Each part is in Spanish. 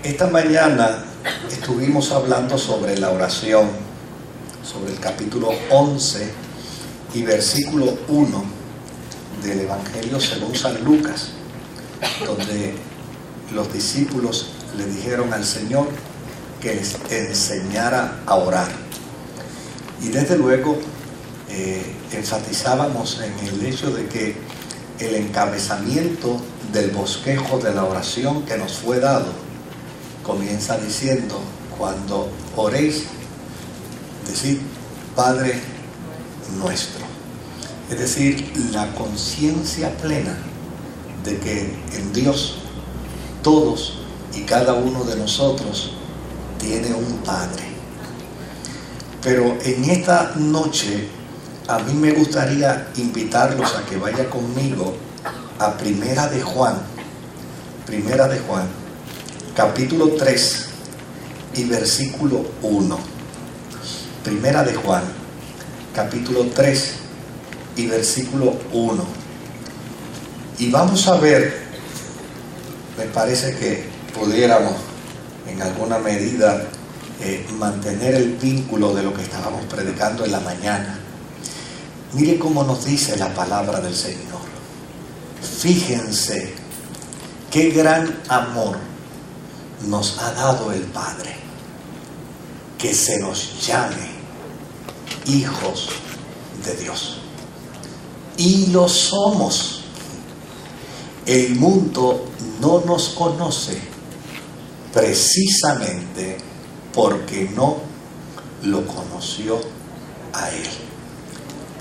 Esta mañana estuvimos hablando sobre la oración, sobre el capítulo 11 y versículo 1 del Evangelio según San Lucas, donde los discípulos le dijeron al Señor que les enseñara a orar. Y desde luego enfatizábamos en el hecho de que el encabezamiento del bosquejo de la oración que nos fue dado comienza diciendo: cuando oréis, decid Padre nuestro. Es decir, la conciencia plena de que en Dios todos y cada uno de nosotros tiene un Padre. Pero en esta noche a mí me gustaría invitarlos a que vaya conmigo a Primera de Juan, capítulo 3 y versículo 1. Primera de Juan, capítulo 3 y versículo 1. Y vamos a ver, me parece que pudiéramos en alguna medida mantener el vínculo de lo que estábamos predicando en la mañana. Mire cómo nos dice la palabra del Señor. Fíjense qué gran amor nos ha dado el Padre, que se nos llame hijos de Dios. Y lo somos. El mundo no nos conoce precisamente porque no lo conoció a Él.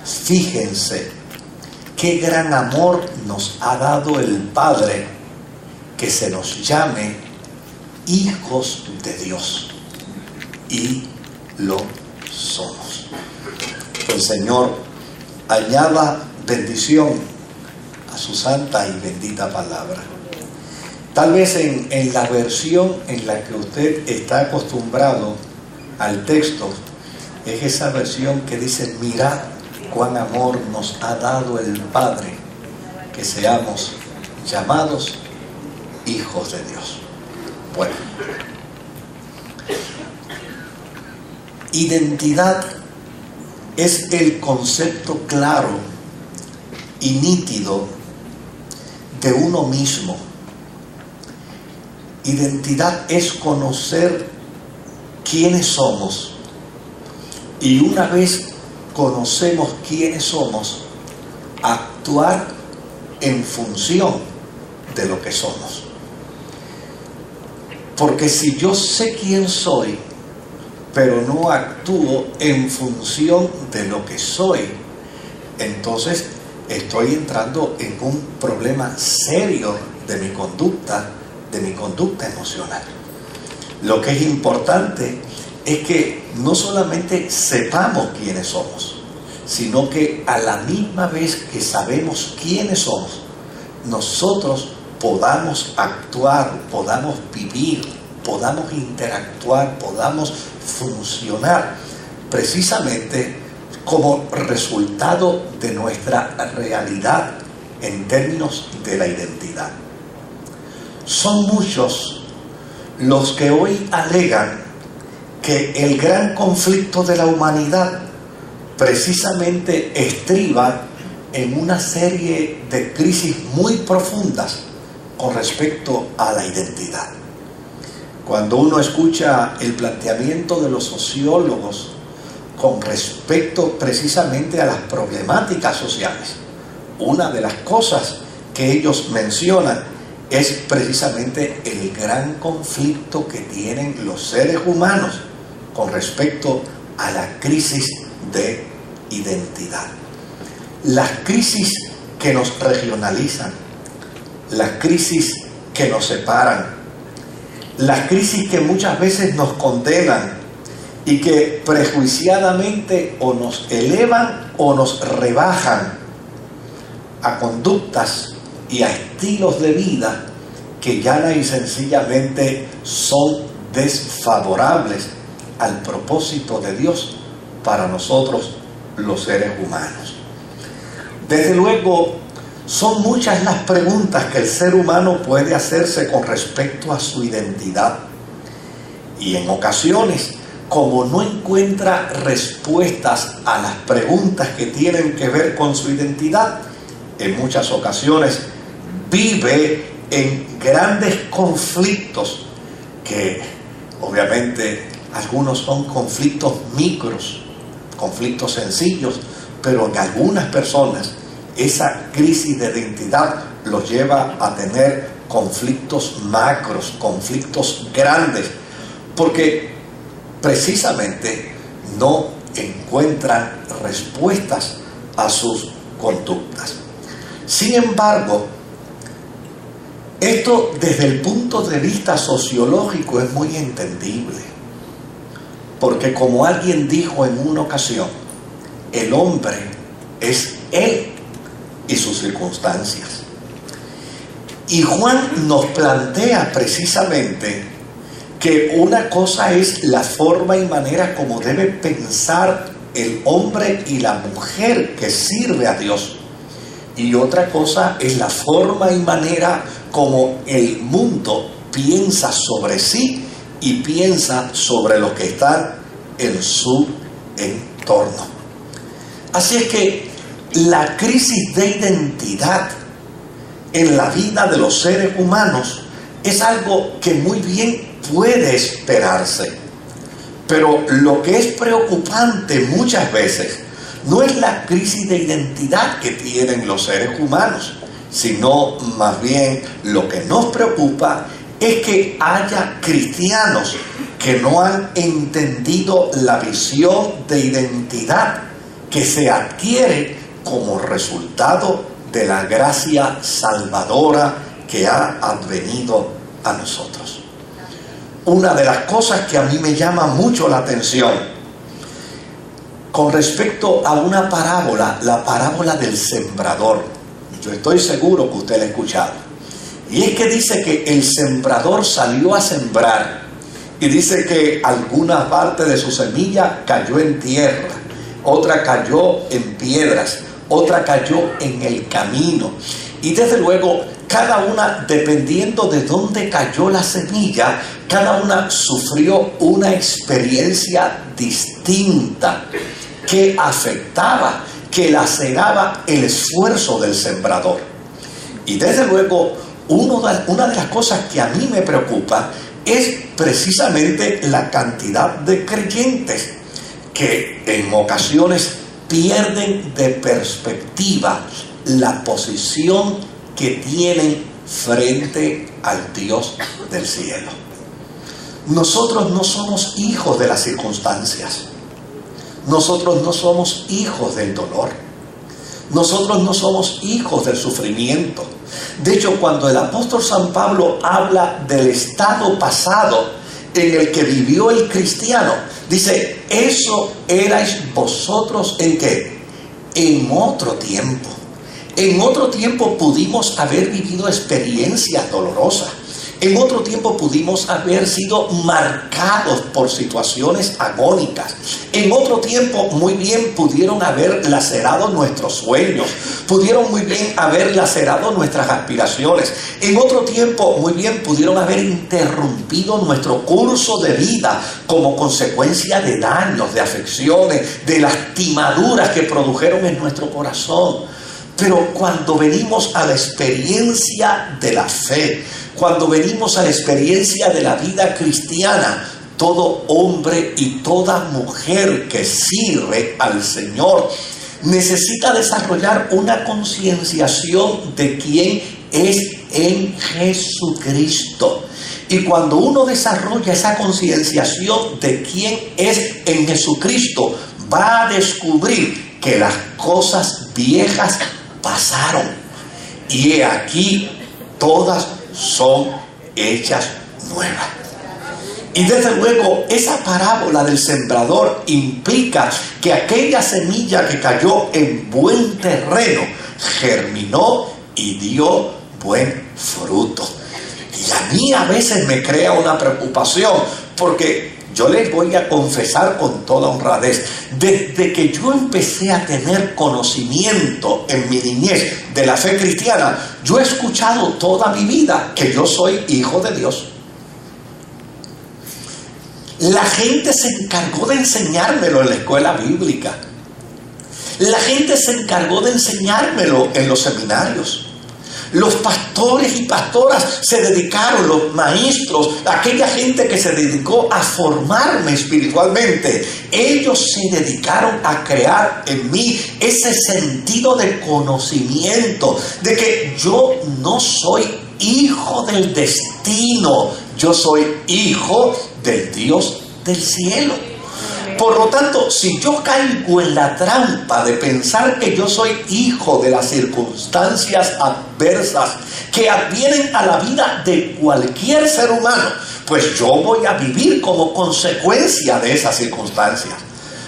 Fíjense qué gran amor nos ha dado el Padre, que se nos llame hijos de Dios. Y lo somos. El Señor añada bendición a su santa y bendita palabra. Tal vez en la versión en la que usted está acostumbrado al texto, es esa versión que dice: mirad cuán amor nos ha dado el Padre, que seamos llamados hijos de Dios. Bueno, identidad es el concepto claro y nítido de uno mismo. Identidad es conocer quiénes somos, y una vez conocemos quiénes somos, actuar en función de lo que somos. Porque si yo sé quién soy, pero no actúo en función de lo que soy, entonces estoy entrando en un problema serio de mi conducta emocional. Lo que es importante es que no solamente sepamos quiénes somos, sino que a la misma vez que sabemos quiénes somos, nosotros podamos actuar, podamos vivir, podamos interactuar, podamos funcionar precisamente como resultado de nuestra realidad en términos de la identidad. Son muchos los que hoy alegan que el gran conflicto de la humanidad precisamente estriba en una serie de crisis muy profundas con respecto a la identidad. Cuando uno escucha el planteamiento de los sociólogos con respecto precisamente a las problemáticas sociales, una de las cosas que ellos mencionan es precisamente el gran conflicto que tienen los seres humanos con respecto a la crisis de identidad. Las crisis que nos regionalizan, las crisis que nos separan, las crisis que muchas veces nos condenan y que prejuiciadamente o nos elevan o nos rebajan a conductas y a estilos de vida que llana y sencillamente son desfavorables al propósito de Dios para nosotros los seres humanos. Desde luego, son muchas las preguntas que el ser humano puede hacerse con respecto a su identidad. Y en ocasiones, como no encuentra respuestas a las preguntas que tienen que ver con su identidad, en muchas ocasiones vive en grandes conflictos que obviamente algunos son conflictos micros, conflictos sencillos, pero en algunas personas esa crisis de identidad los lleva a tener conflictos macros, conflictos grandes, porque precisamente no encuentran respuestas a sus conductas. Sin embargo, esto desde el punto de vista sociológico es muy entendible, porque como alguien dijo en una ocasión, el hombre es él y sus circunstancias. Y Juan nos plantea precisamente que una cosa es la forma y manera como debe pensar el hombre y la mujer que sirve a Dios, y otra cosa es la forma y manera como el mundo piensa sobre sí y piensa sobre lo que está en su entorno. Así es que la crisis de identidad en la vida de los seres humanos es algo que muy bien puede esperarse. Pero lo que es preocupante muchas veces no es la crisis de identidad que tienen los seres humanos, sino más bien lo que nos preocupa es que haya cristianos que no han entendido la visión de identidad que se adquiere como resultado de la gracia salvadora que ha advenido a nosotros. Una de las cosas que a mí me llama mucho la atención con respecto a una parábola, la parábola del sembrador, yo estoy seguro que usted la ha escuchado, y es que dice que el sembrador salió a sembrar y dice que alguna parte de su semilla cayó en tierra, otra cayó en piedras, otra cayó en el camino, y desde luego cada una, dependiendo de dónde cayó la semilla, cada una sufrió una experiencia distinta que afectaba, que laceraba el esfuerzo del sembrador. Y desde luego, una de las cosas que a mí me preocupa es precisamente la cantidad de creyentes que en ocasiones pierden de perspectiva la posición que tienen frente al Dios del cielo. Nosotros no somos hijos de las circunstancias. Nosotros no somos hijos del dolor. Nosotros no somos hijos del sufrimiento. De hecho, cuando el apóstol San Pablo habla del estado pasado en el que vivió el cristiano, dice, eso erais vosotros ¿en qué? En otro tiempo. En otro tiempo pudimos haber vivido experiencias dolorosas. En otro tiempo pudimos haber sido marcados por situaciones agónicas. En otro tiempo muy bien pudieron haber lacerado nuestros sueños. Pudieron muy bien haber lacerado nuestras aspiraciones. En otro tiempo muy bien pudieron haber interrumpido nuestro curso de vida como consecuencia de daños, de afecciones, de lastimaduras que produjeron en nuestro corazón. Pero cuando venimos a la experiencia de la fe, cuando venimos a la experiencia de la vida cristiana, todo hombre y toda mujer que sirve al Señor necesita desarrollar una concienciación de quién es en Jesucristo. Y cuando uno desarrolla esa concienciación de quién es en Jesucristo, va a descubrir que las cosas viejas pasaron y he aquí todas son hechas nuevas. Y desde luego esa parábola del sembrador implica que aquella semilla que cayó en buen terreno germinó y dio buen fruto. Y a mí a veces me crea una preocupación, porque yo les voy a confesar con toda honradez, desde que yo empecé a tener conocimiento en mi niñez de la fe cristiana, yo he escuchado toda mi vida que yo soy hijo de Dios. La gente se encargó de enseñármelo en la escuela bíblica. La gente se encargó de enseñármelo en los seminarios. Los pastores y pastoras se dedicaron, los maestros, aquella gente que se dedicó a formarme espiritualmente, ellos se dedicaron a crear en mí ese sentido de conocimiento, de que yo no soy hijo del destino, yo soy hijo del Dios del cielo. Por lo tanto, si yo caigo en la trampa de pensar que yo soy hijo de las circunstancias adversas que advienen a la vida de cualquier ser humano, pues yo voy a vivir como consecuencia de esas circunstancias.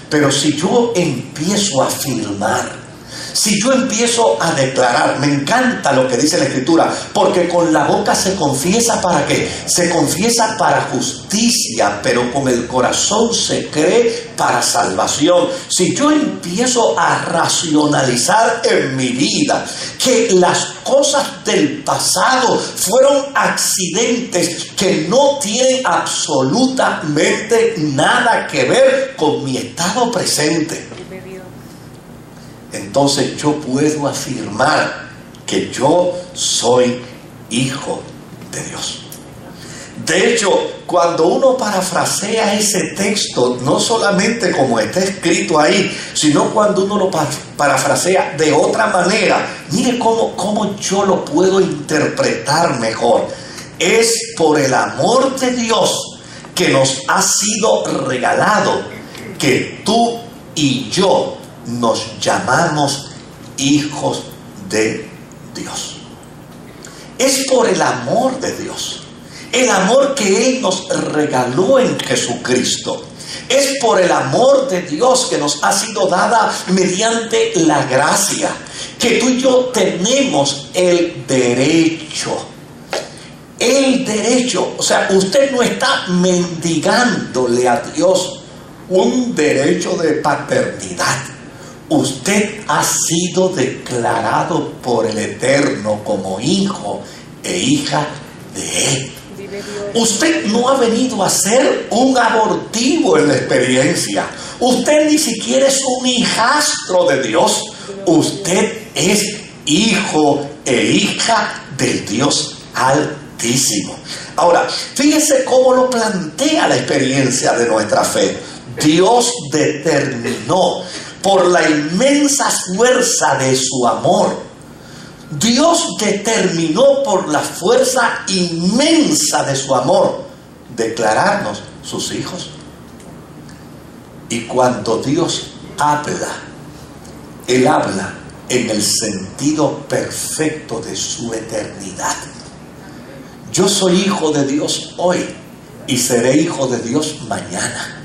Pero si yo empiezo a afirmar, si yo empiezo a declarar, me encanta lo que dice la Escritura, porque con la boca se confiesa ¿para qué? Se confiesa para justicia, pero con el corazón se cree para salvación. Si yo empiezo a racionalizar en mi vida que las cosas del pasado fueron accidentes que no tienen absolutamente nada que ver con mi estado presente, entonces yo puedo afirmar que yo soy hijo de Dios. De hecho, cuando uno parafrasea ese texto, no solamente como está escrito ahí, sino cuando uno lo parafrasea de otra manera, mire cómo yo lo puedo interpretar mejor. Es por el amor de Dios que nos ha sido regalado que tú y yo nos llamamos hijos de Dios. Es por el amor de Dios, el amor que Él nos regaló en Jesucristo. Es por el amor de Dios que nos ha sido dada mediante la gracia, que tú y yo tenemos el derecho. El derecho, o sea, usted no está mendigándole a Dios un derecho de paternidad. Usted ha sido declarado por el Eterno como hijo e hija de Él. Usted no ha venido a ser un abortivo en la experiencia. Usted ni siquiera es un hijastro de Dios. Usted es hijo e hija del Dios Altísimo. Ahora, fíjese cómo lo plantea la experiencia de nuestra fe. Dios determinó por la inmensa fuerza de su amor. Dios determinó por la fuerza inmensa de su amor declararnos sus hijos. Y cuando Dios habla, Él habla en el sentido perfecto de su eternidad. Yo soy hijo de Dios hoy y seré hijo de Dios mañana.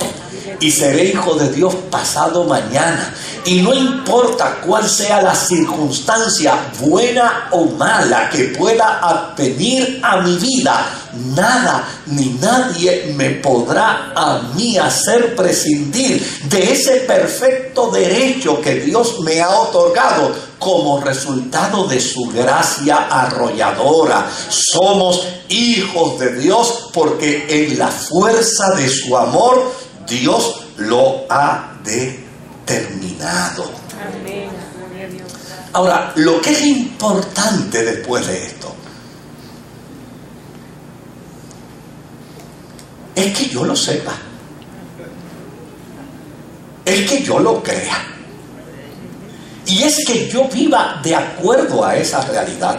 Y seré hijo de Dios pasado mañana. Y no importa cuál sea la circunstancia, buena o mala, que pueda advenir a mi vida, nada ni nadie me podrá a mí hacer prescindir de ese perfecto derecho que Dios me ha otorgado como resultado de su gracia arrolladora. Somos hijos de Dios porque en la fuerza de su amor Dios lo ha determinado. Amén. Ahora, lo que es importante después de esto es que yo lo sepa, es que yo lo crea, y es que yo viva de acuerdo a esa realidad.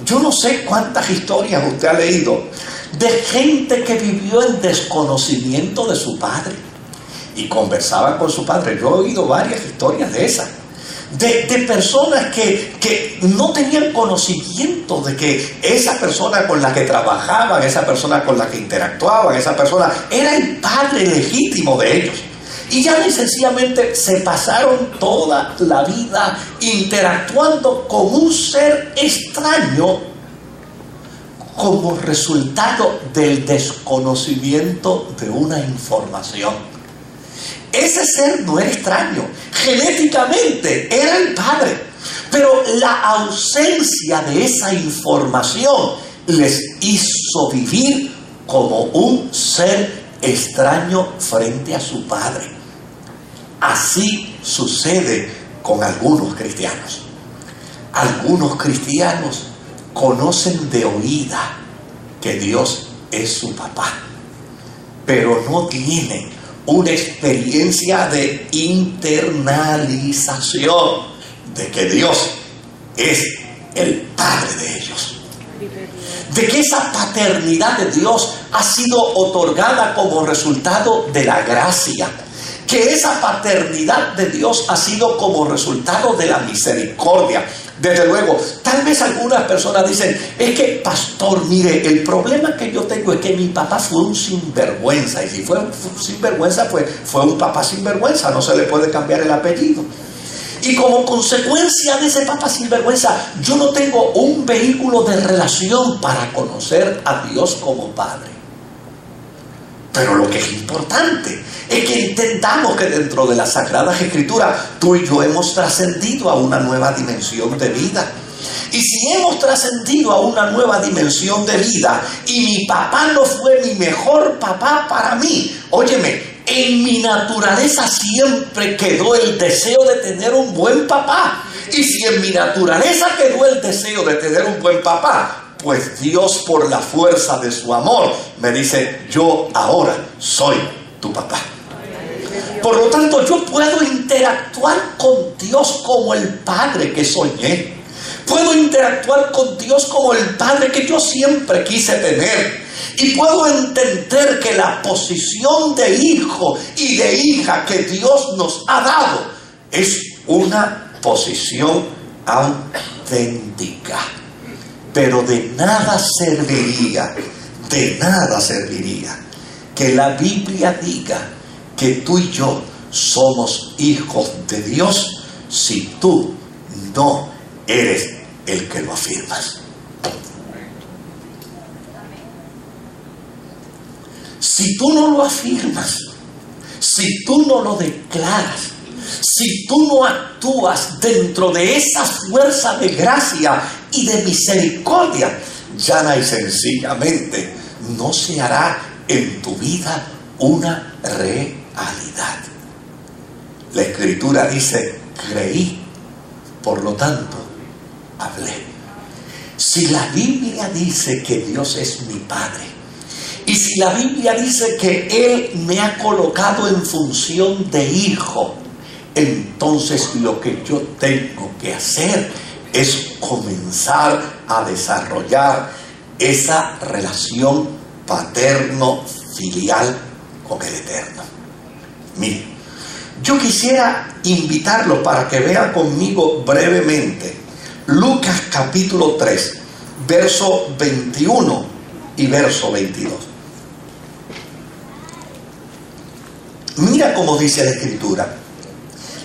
Yo no sé cuántas historias usted ha leído de gente que vivió en desconocimiento de su padre y conversaba con su padre. Yo he oído varias historias de esas, de personas que no tenían conocimiento de que esa persona con la que trabajaban, esa persona con la que interactuaban, esa persona era el padre legítimo de ellos. Y ya sencillamente se pasaron toda la vida interactuando con un ser extraño como resultado del desconocimiento de una información. Ese ser no era extraño, genéticamente era el padre, pero la ausencia de esa información les hizo vivir como un ser extraño frente a su Padre. Así sucede con algunos cristianos. Algunos cristianos conocen de oída que Dios es su papá, pero no tienen una experiencia de internalización de que Dios es el Padre de ellos, de que esa paternidad de Dios ha sido otorgada como resultado de la gracia, que esa paternidad de Dios ha sido como resultado de la misericordia. Desde luego, tal vez algunas personas dicen, es que pastor, mire, el problema que yo tengo es que mi papá fue un sinvergüenza, y si fue un sinvergüenza, fue un papá sinvergüenza, no se le puede cambiar el apellido. Y como consecuencia de ese papá sinvergüenza, yo no tengo un vehículo de relación para conocer a Dios como Padre. Pero lo que es importante es que entendamos que dentro de las Sagradas Escrituras tú y yo hemos trascendido a una nueva dimensión de vida. Y si hemos trascendido a una nueva dimensión de vida y mi papá no fue mi mejor papá para mí, óyeme, en mi naturaleza siempre quedó el deseo de tener un buen papá. Y si en mi naturaleza quedó el deseo de tener un buen papá, pues Dios, por la fuerza de su amor, me dice, yo ahora soy tu papá. Por lo tanto, yo puedo interactuar con Dios como el Padre que soñé. Puedo interactuar con Dios como el Padre que yo siempre quise tener. Y puedo entender que la posición de hijo y de hija que Dios nos ha dado es una posición auténtica. Pero de nada serviría que la Biblia diga que tú y yo somos hijos de Dios si tú no eres el que lo afirmas. Si tú no lo afirmas, si tú no lo declaras, si tú no actúas dentro de esa fuerza de gracia y de misericordia, llana y sencillamente no se hará en tu vida una realidad. La Escritura dice, creí, por lo tanto, hablé. Si la Biblia dice que Dios es mi Padre, y si la Biblia dice que Él me ha colocado en función de hijo, entonces lo que yo tengo que hacer es comenzar a desarrollar esa relación paterno-filial con el Eterno. Mire, yo quisiera invitarlo para que vea conmigo brevemente Lucas capítulo 3, verso 21 y verso 22. Mira cómo dice la Escritura.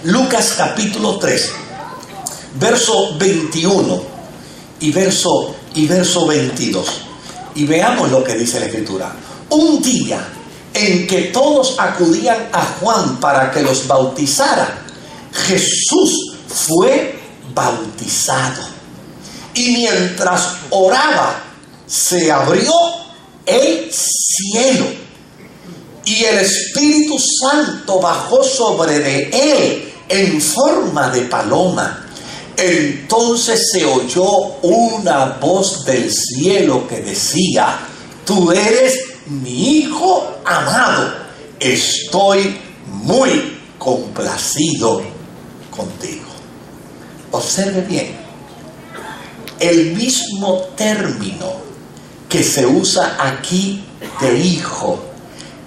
Lucas capítulo 3, verso 21 y verso 22. Y veamos lo que dice la Escritura. Un día en que todos acudían a Juan para que los bautizara, Jesús fue bautizado. Y mientras oraba, se abrió el cielo y el Espíritu Santo bajó sobre de él en forma de paloma. Entonces se oyó una voz del cielo que decía, tú eres mi Hijo amado, estoy muy complacido contigo. Observe bien, el mismo término que se usa aquí de hijo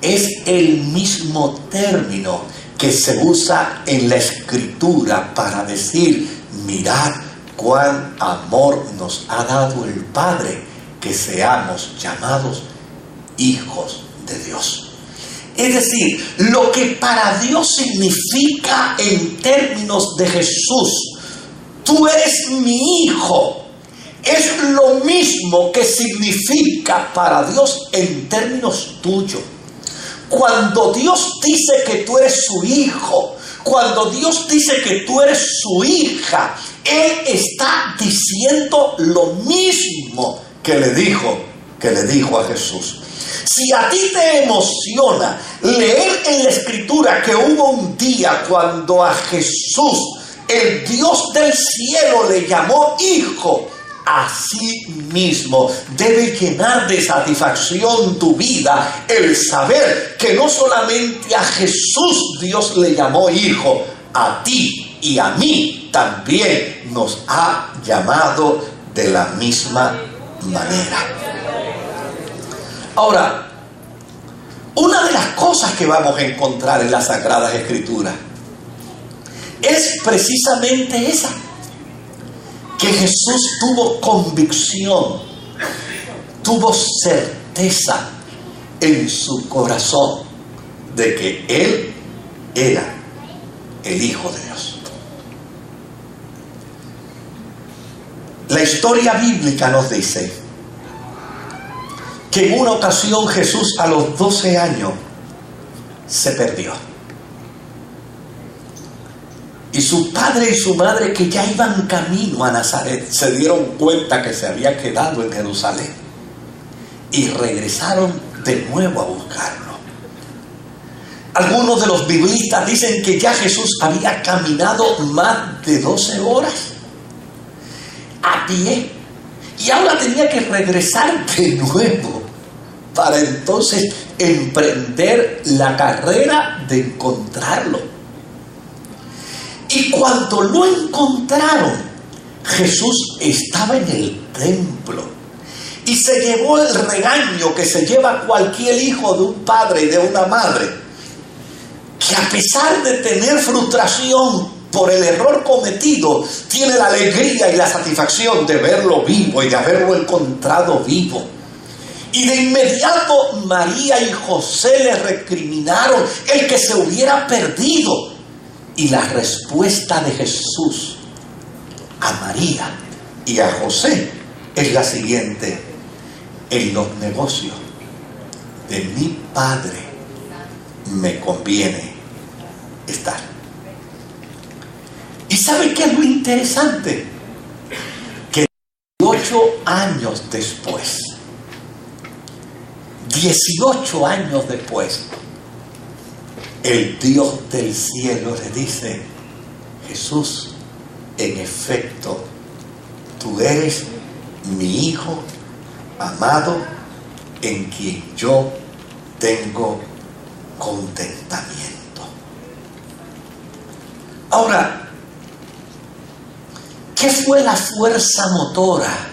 es el mismo término que se usa en la Escritura para decir, mirad cuán amor nos ha dado el Padre, que seamos llamados hijos de Dios. Es decir, lo que para Dios significa en términos de Jesús, tú eres mi hijo, es lo mismo que significa para Dios en términos tuyos. Cuando Dios dice que tú eres su hijo, cuando Dios dice que tú eres su hija, Él está diciendo lo mismo que le dijo que le dijo a Jesús. Si a ti te emociona leer en la Escritura que hubo un día cuando a Jesús el Dios del cielo le llamó hijo, así mismo debe llenar de satisfacción tu vida el saber que no solamente a Jesús Dios le llamó hijo, a ti y a mí también nos ha llamado de la misma manera. Ahora, una de las cosas que vamos a encontrar en las Sagradas Escrituras es precisamente esa, que Jesús tuvo convicción, tuvo certeza en su corazón de que Él era el Hijo de Dios. La historia bíblica nos dice que en una ocasión Jesús a los 12 años se perdió. Y su padre y su madre, que ya iban camino a Nazaret, se dieron cuenta que se había quedado en Jerusalén y regresaron de nuevo a buscarlo. Algunos de los biblistas dicen que ya Jesús había caminado más de 12 horas a pie y ahora tenía que regresar de nuevo para entonces emprender la carrera de encontrarlo. Y cuando lo encontraron, Jesús estaba en el templo y se llevó el regaño que se lleva cualquier hijo de un padre y de una madre, que a pesar de tener frustración por el error cometido, tiene la alegría y la satisfacción de verlo vivo y de haberlo encontrado vivo. Y de inmediato María y José le recriminaron el que se hubiera perdido. Y la respuesta de Jesús a María y a José es la siguiente: en los negocios de mi Padre me conviene estar. ¿Y sabe qué es lo interesante? Que 18 años después, 18 años después, el Dios del cielo le dice: Jesús, en efecto, tú eres mi Hijo amado, en quien yo tengo contentamiento. Ahora, ¿qué fue la fuerza motora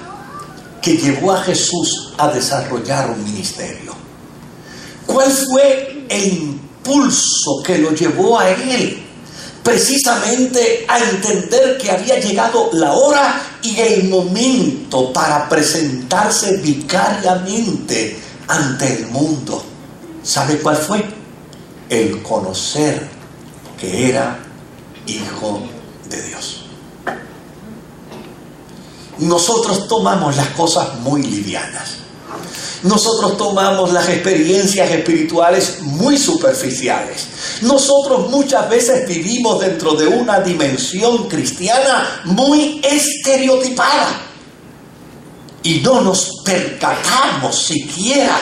que llevó a Jesús a desarrollar un ministerio? ¿Cuál fue el impulso que lo llevó a Él precisamente a entender que había llegado la hora y el momento para presentarse vicariamente ante el mundo? ¿Sabe cuál fue? El conocer que era Hijo de Dios. Nosotros tomamos las cosas muy livianas. Nosotros tomamos las experiencias espirituales muy superficiales. Nosotros muchas veces vivimos dentro de una dimensión cristiana muy estereotipada y no nos percatamos siquiera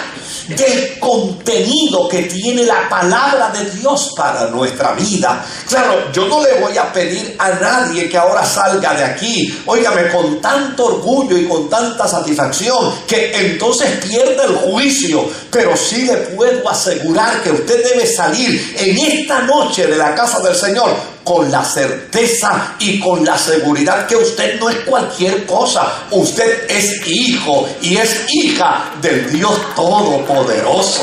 del contenido que tiene la palabra de Dios para nuestra vida. Claro, yo no le voy a pedir a nadie que ahora salga de aquí, óigame, con tanto orgullo y con tanta satisfacción, que entonces pierda el juicio, pero sí le puedo asegurar que usted debe salir en esta noche de la casa del Señor con la certeza y con la seguridad que usted no es cualquier cosa. Usted es hijo y es hija del Dios Todopoderoso.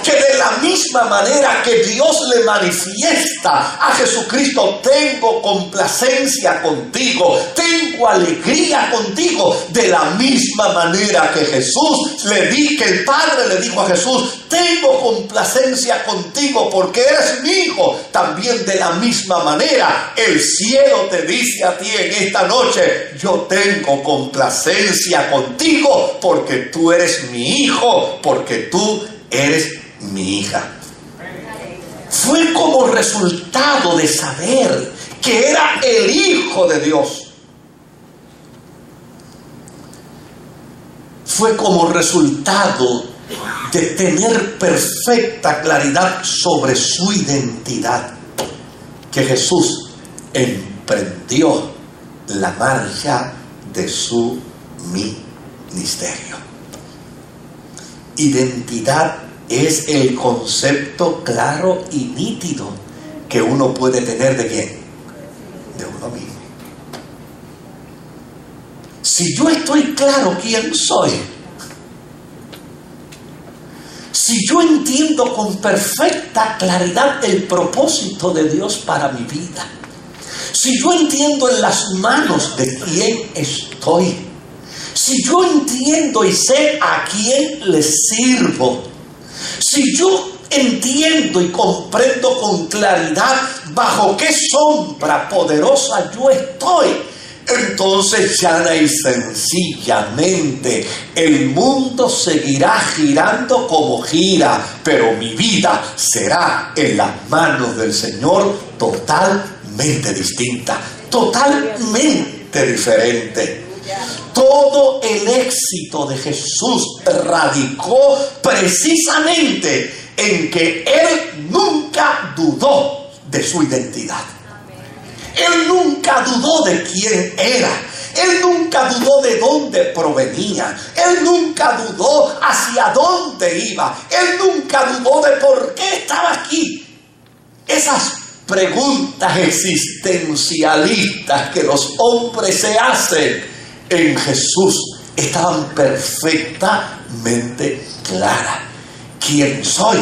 Que de la misma manera que Dios le manifiesta a Jesucristo: tengo complacencia contigo, tengo alegría contigo, de la misma manera que que el Padre le dijo a Jesús: tengo complacencia contigo porque eres mi hijo, también de la misma manera el cielo te dice a ti en esta noche: yo tengo complacencia contigo porque tú eres mi hijo, porque tú eres mi hija. Fue como resultado de saber que era el Hijo de Dios. fue como resultado de tener perfecta claridad sobre su identidad que Jesús emprendió la marcha de su ministerio. Identidad es el concepto claro y nítido que uno puede tener ¿de quién? De uno mismo. Si yo estoy claro quién soy, si yo entiendo con perfecta claridad el propósito de Dios para mi vida, si yo entiendo en las manos de quién estoy, si yo entiendo y sé a quién le sirvo, si yo entiendo y comprendo con claridad bajo qué sombra poderosa yo estoy, entonces llana y sencillamente el mundo seguirá girando como gira, pero mi vida será en las manos del Señor totalmente distinta, totalmente diferente. Todo el éxito de Jesús radicó precisamente en que Él nunca dudó de su identidad. Él nunca dudó de quién era. Él nunca dudó de dónde provenía. Él nunca dudó hacia dónde iba. Él nunca dudó de por qué estaba aquí. Esas preguntas existencialistas que los hombres se hacen en Jesús estaban perfectamente claras. ¿Quién soy?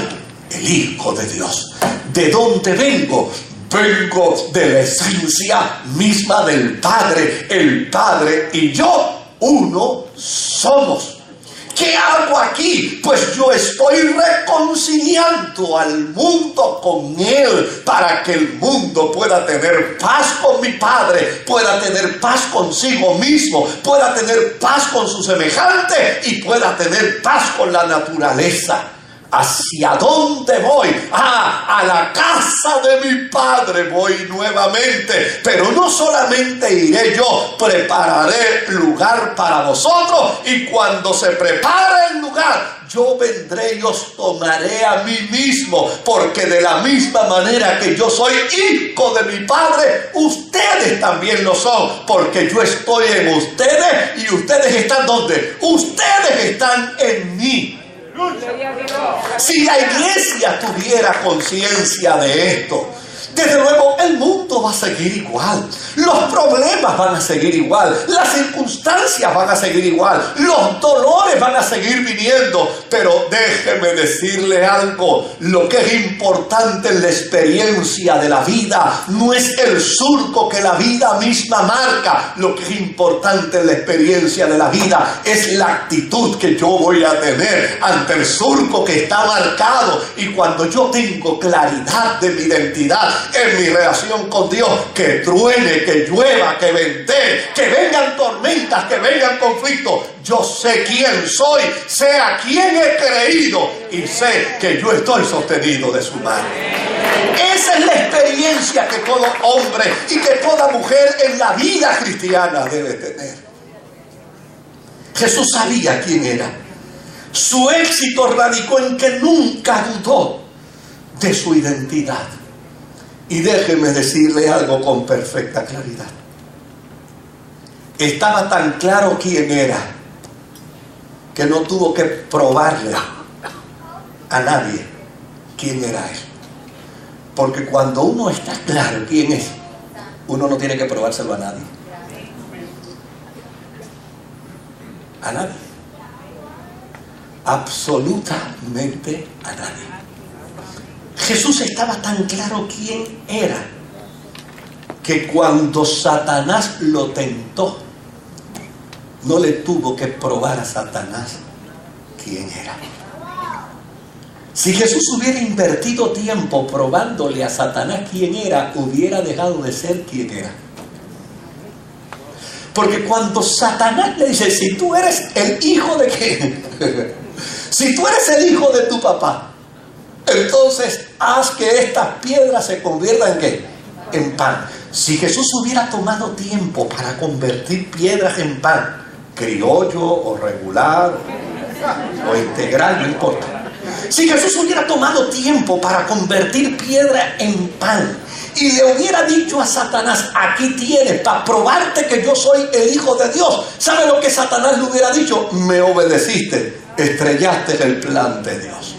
El Hijo de Dios. ¿De dónde vengo? Vengo de la esencia misma del Padre. El Padre y yo, uno somos. ¿Qué hago aquí? Pues yo estoy reconciliando al mundo con Él para que el mundo pueda tener paz con mi Padre, pueda tener paz consigo mismo, pueda tener paz con su semejante y pueda tener paz con la naturaleza. ¿Hacia dónde voy? A la casa de mi Padre voy nuevamente. Pero no solamente iré yo, prepararé lugar para vosotros. Y cuando se prepare el lugar, yo vendré y os tomaré a mí mismo. Porque de la misma manera que yo soy hijo de mi Padre, ustedes también lo son. Porque yo estoy en ustedes y ustedes están ¿dónde? Ustedes están en mí. Si la iglesia tuviera conciencia de esto, desde luego el mundo va a seguir igual, los problemas van a seguir igual, las circunstancias van a seguir igual, los dolores van a seguir viniendo, pero déjeme decirle algo, lo que es importante en la experiencia de la vida no es el surco que la vida misma marca, lo que es importante en la experiencia de la vida es la actitud que yo voy a tener ante el surco que está marcado. Y cuando yo tengo claridad de mi identidad en mi relación con Dios, que truene, que llueva, que ventee, que vengan tormentas, que vengan conflictos, yo sé quién soy, sé a quién he creído y sé que yo estoy sostenido de su mano. Esa es la experiencia que todo hombre y que toda mujer en la vida cristiana debe tener. Jesús sabía quién era. Su éxito radicó en que nunca dudó de su identidad. Y déjeme decirle algo con perfecta claridad. Estaba tan claro quién era que no tuvo que probarle a nadie quién era él. Porque cuando uno está claro quién es, uno no tiene que probárselo a nadie. A nadie. Absolutamente a nadie. Jesús estaba tan claro quién era que cuando Satanás lo tentó, no le tuvo que probar a Satanás quién era. Si Jesús hubiera invertido tiempo probándole a Satanás quién era, hubiera dejado de ser quien era. Porque cuando Satanás le dice, si tú eres el hijo de quién, si tú eres el hijo de tu papá, entonces haz que estas piedras se conviertan ¿en qué? En pan. Si Jesús hubiera tomado tiempo para convertir piedras en pan, criollo o regular o integral, no importa. Si Jesús hubiera tomado tiempo para convertir piedra en pan y le hubiera dicho a Satanás, aquí tienes para probarte que yo soy el Hijo de Dios, ¿sabe lo que Satanás le hubiera dicho? Me obedeciste, estrellaste el plan de Dios.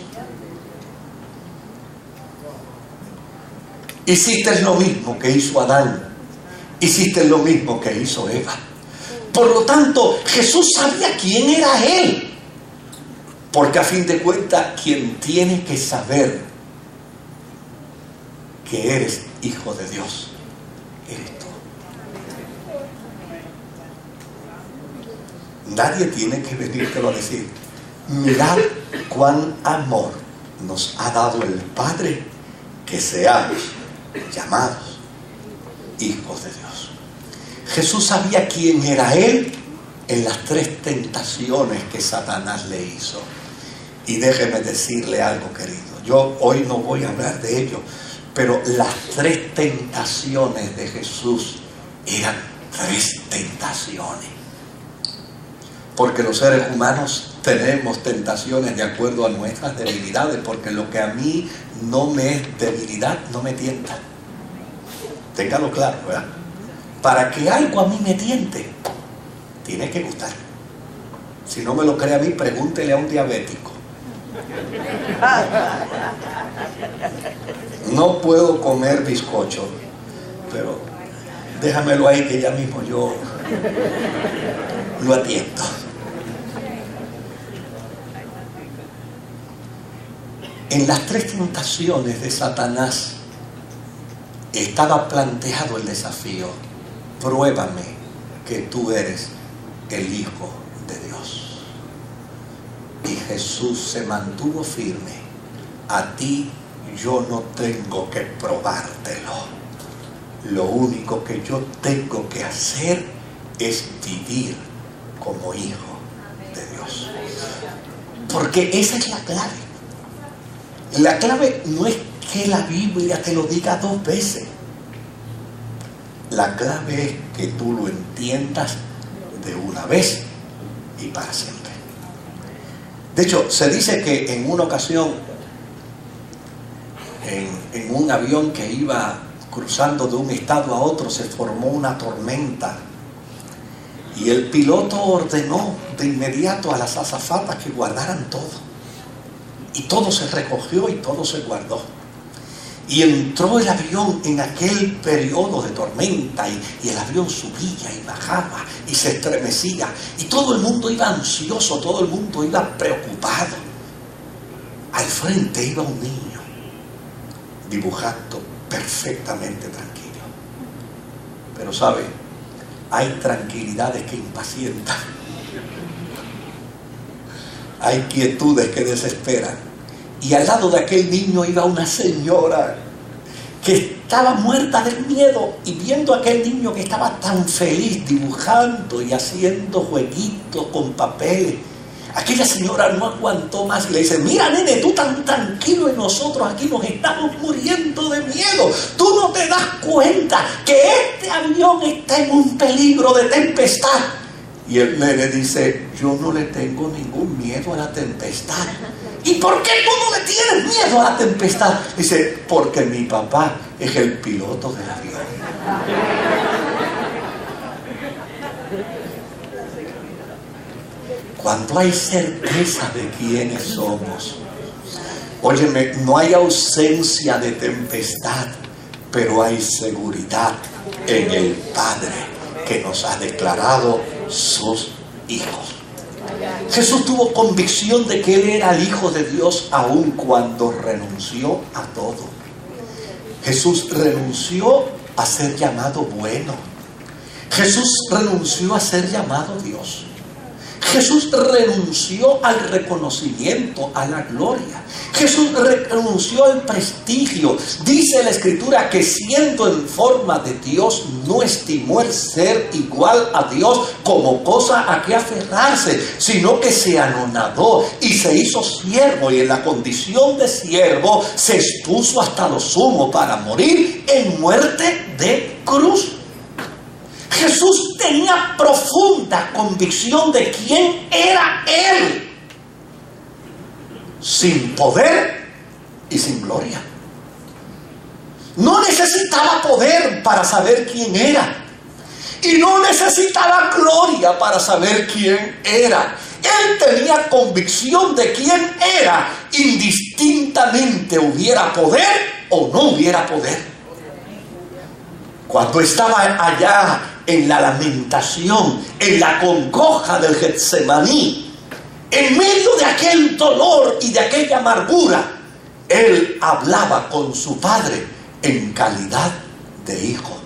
Hiciste lo mismo que hizo Adán, hiciste lo mismo que hizo Eva. Por lo tanto, Jesús sabía quién era Él. Porque a fin de cuentas, quien tiene que saber que eres hijo de Dios, eres tú. Nadie tiene que venírtelo a decir. Mirad cuán amor nos ha dado el Padre, que seamos llamados hijos de Dios. Jesús sabía quién era Él en las 3 tentaciones que Satanás le hizo. Y déjeme decirle algo, querido. Yo hoy no voy a hablar de ello, pero las 3 tentaciones de Jesús eran 3 tentaciones. Porque los seres humanos tenemos tentaciones de acuerdo a nuestras debilidades, porque lo que a mí no me es debilidad, no me tienta. Téngalo claro, ¿verdad? Para que algo a mí me tiente, tiene que gustar. Si no me lo cree a mí, pregúntele a un diabético. No puedo comer bizcocho, pero déjamelo ahí que ya mismo yo lo atiendo. En las 3 tentaciones de Satanás estaba planteado el desafío: pruébame que tú eres el Hijo de Dios. Y Jesús se mantuvo firme. A ti yo no tengo que probártelo. Lo único que yo tengo que hacer es vivir como hijo de Dios. Porque esa es la clave. La clave no es que la Biblia te lo diga 2 veces. La clave es que tú lo entiendas de una vez y para siempre. De hecho, se dice que en una ocasión, en un avión que iba cruzando de un estado a otro, se formó una tormenta. Y el piloto ordenó de inmediato a las azafatas que guardaran todo. Y todo se recogió y todo se guardó. Y entró el avión en aquel periodo de tormenta y el avión subía y bajaba y se estremecía. Y todo el mundo iba ansioso, todo el mundo iba preocupado. Al frente iba un niño dibujando perfectamente tranquilo. Pero ¿sabe? Hay tranquilidades que impacientan. Hay quietudes que desesperan. Y al lado de aquel niño iba una señora que estaba muerta del miedo, y viendo a aquel niño que estaba tan feliz dibujando y haciendo jueguitos con papeles, aquella señora no aguantó más y le dice: mira, nene, tú tan tranquilo y nosotros aquí nos estamos muriendo de miedo. Tú no te das cuenta que este avión está en un peligro de tempestad. Y el nene dice: yo no le tengo ningún miedo a la tempestad. ¿Y por qué tú no le tienes miedo a la tempestad? Dice: porque mi papá es el piloto del avión. Cuando hay certeza de quiénes somos, óyeme, no hay ausencia de tempestad, pero hay seguridad en el Padre que nos ha declarado sus hijos. Jesús tuvo convicción de que Él era el Hijo de Dios aun cuando renunció a todo. Jesús renunció a ser llamado bueno. Jesús renunció a ser llamado Dios. Jesús renunció al reconocimiento, a la gloria. Jesús renunció al prestigio. Dice la Escritura que siendo en forma de Dios, no estimó el ser igual a Dios como cosa a que aferrarse, sino que se anonadó y se hizo siervo, y en la condición de siervo se expuso hasta lo sumo para morir en muerte de cruz. Jesús tenía profunda convicción de quién era Él, sin poder y sin gloria. No necesitaba poder para saber quién era, y no necesitaba gloria para saber quién era. Él tenía convicción de quién era, indistintamente hubiera poder o no hubiera poder. Cuando estaba allá en la lamentación, en la congoja del Getsemaní, en medio de aquel dolor y de aquella amargura, Él hablaba con su Padre en calidad de hijo.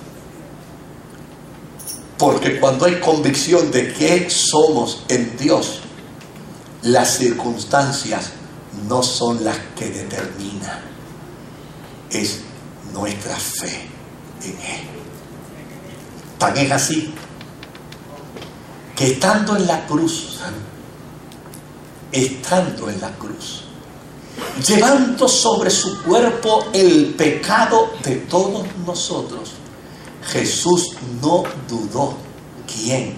Porque cuando hay convicción de que somos en Dios, las circunstancias no son las que determinan, es nuestra fe en Él. Tan es así que estando en la cruz, llevando sobre su cuerpo el pecado de todos nosotros, Jesús no dudó quién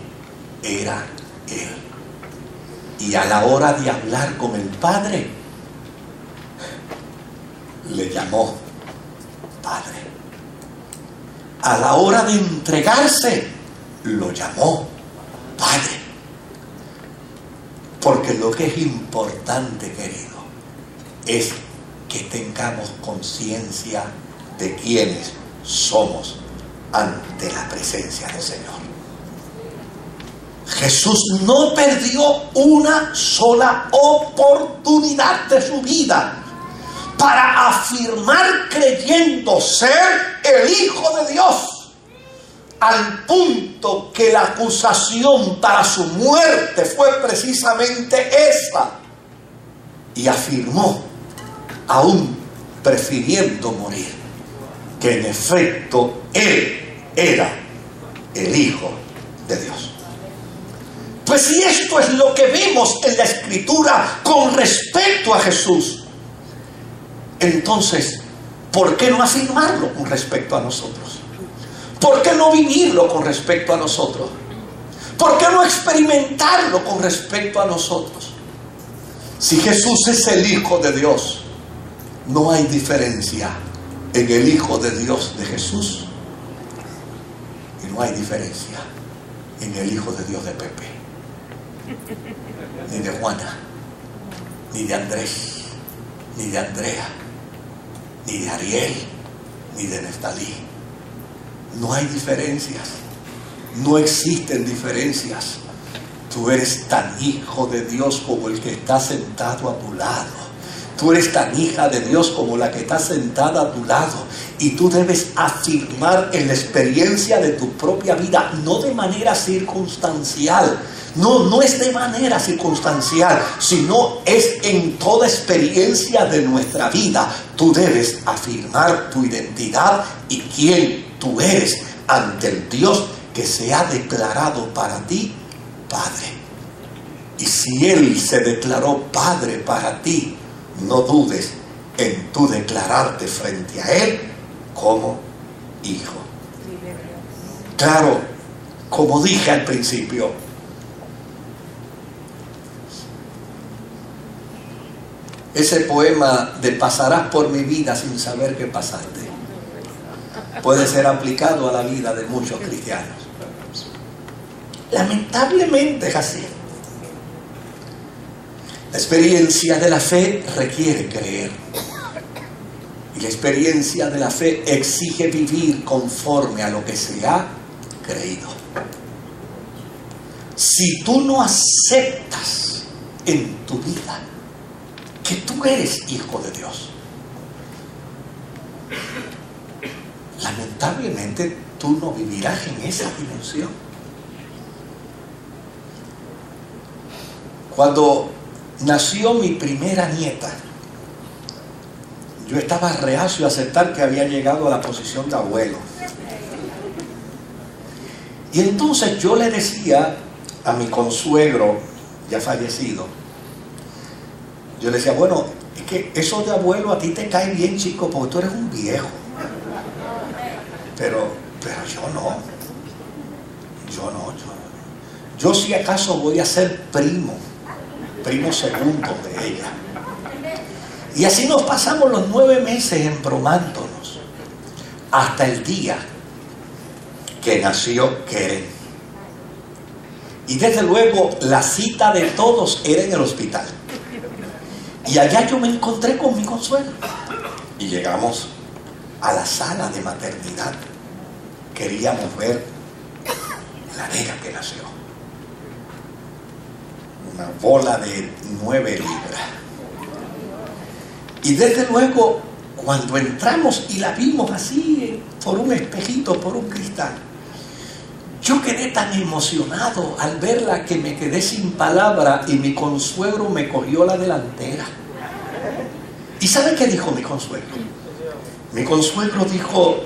era Él. Y a la hora de hablar con el Padre, le llamó Padre. A la hora de entregarse, lo llamó Padre. Porque lo que es importante, querido, es que tengamos conciencia de quiénes somos ante la presencia del Señor. Jesús no perdió una sola oportunidad de su vida para afirmar creyendo ser el Hijo de Dios, al punto que la acusación para su muerte fue precisamente esa, y afirmó, aún prefiriendo morir, que en efecto Él era el Hijo de Dios. Pues si esto es lo que vemos en la Escritura con respecto a Jesús, entonces, ¿por qué no afirmarlo con respecto a nosotros? ¿Por qué no vivirlo con respecto a nosotros? ¿Por qué no experimentarlo con respecto a nosotros? Si Jesús es el Hijo de Dios, no hay diferencia en el Hijo de Dios de Jesús, y no hay diferencia en el Hijo de Dios de Pepe, ni de Juana, ni de Andrés, ni de Andrea, ni de Ariel, ni de Neftalí. No hay diferencias, no existen diferencias. Tú eres tan hijo de Dios como el que está sentado a tu lado. Tú eres tan hija de Dios como la que está sentada a tu lado. Y tú debes afirmar en la experiencia de tu propia vida, no de manera circunstancial. No es de manera circunstancial, sino es en toda experiencia de nuestra vida. Tú debes afirmar tu identidad y quién tú eres ante el Dios que se ha declarado para ti Padre. Y si Él se declaró Padre para ti, no dudes en tú declararte frente a Él como hijo. Claro, como dije al principio, ese poema de pasarás por mi vida sin saber que pasaste puede ser aplicado a la vida de muchos cristianos. Lamentablemente es así. La experiencia de la fe requiere creer. Y la experiencia de la fe exige vivir conforme a lo que se ha creído. Si tú no aceptas en tu vida que tú eres hijo de Dios, lamentablemente tú no vivirás en esa dimensión. Cuando nació mi primera nieta, yo estaba reacio a aceptar que había llegado a la posición de abuelo. Y entonces yo le decía a mi consuegro, ya fallecido, yo le decía, bueno, es que eso de abuelo a ti te cae bien, chico, porque tú eres un viejo. Pero yo no. Yo si acaso voy a ser primo segundo de ella. Y así nos pasamos los 9 meses embromándonos hasta el día que nació Keren. Y desde luego la cita de todos era en el hospital. Y allá yo me encontré con mi Consuelo. Y llegamos a la sala de maternidad. Queríamos ver la nena que nació. Una bola de 9 libras. Y desde luego, cuando entramos y la vimos así, por un espejito, por un cristal, yo quedé tan emocionado al verla que me quedé sin palabra y mi consuegro me cogió la delantera. ¿Y sabe qué dijo mi consuegro? Mi consuegro dijo: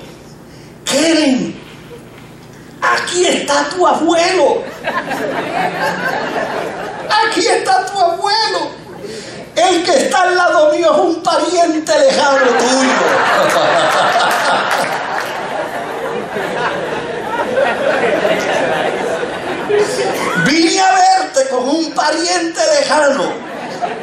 Keren, aquí está tu abuelo. Aquí está tu abuelo. El que está al lado mío es un pariente lejano tuyo. Vine a verte con un pariente lejano.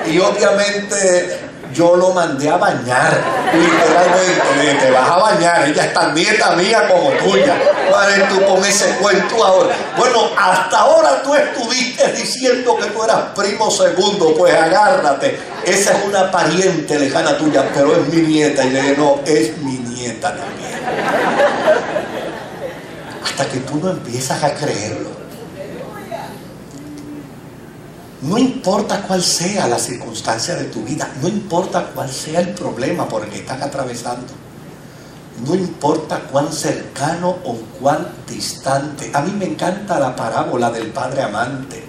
Y obviamente yo lo mandé a bañar. Literalmente, te vas a bañar. Ella es tan nieta mía como tuya. ¿Cuál es tú con ese cuento ahora? Bueno, hasta ahora tú estuviste diciendo que tú eras primo segundo. Pues agárrate. Esa es una pariente lejana tuya, pero es mi nieta. Y le dije: no, es mi nieta también. Hasta que tú no empiezas a creerlo. No importa cuál sea la circunstancia de tu vida, no importa cuál sea el problema por el que estás atravesando, no importa cuán cercano o cuán distante. A mí me encanta la parábola del padre amante.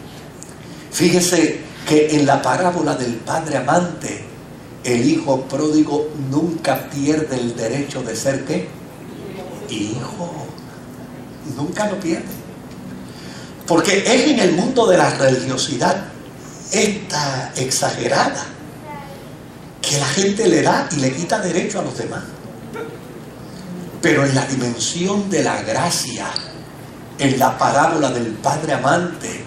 Fíjese que en la parábola del padre amante, el hijo pródigo nunca pierde el derecho de ser ¿qué? Hijo. Nunca lo pierde. Porque es en el mundo de la religiosidad esta exagerada que la gente le da y le quita derecho a los demás. Pero en la dimensión de la gracia, en la parábola del padre amante,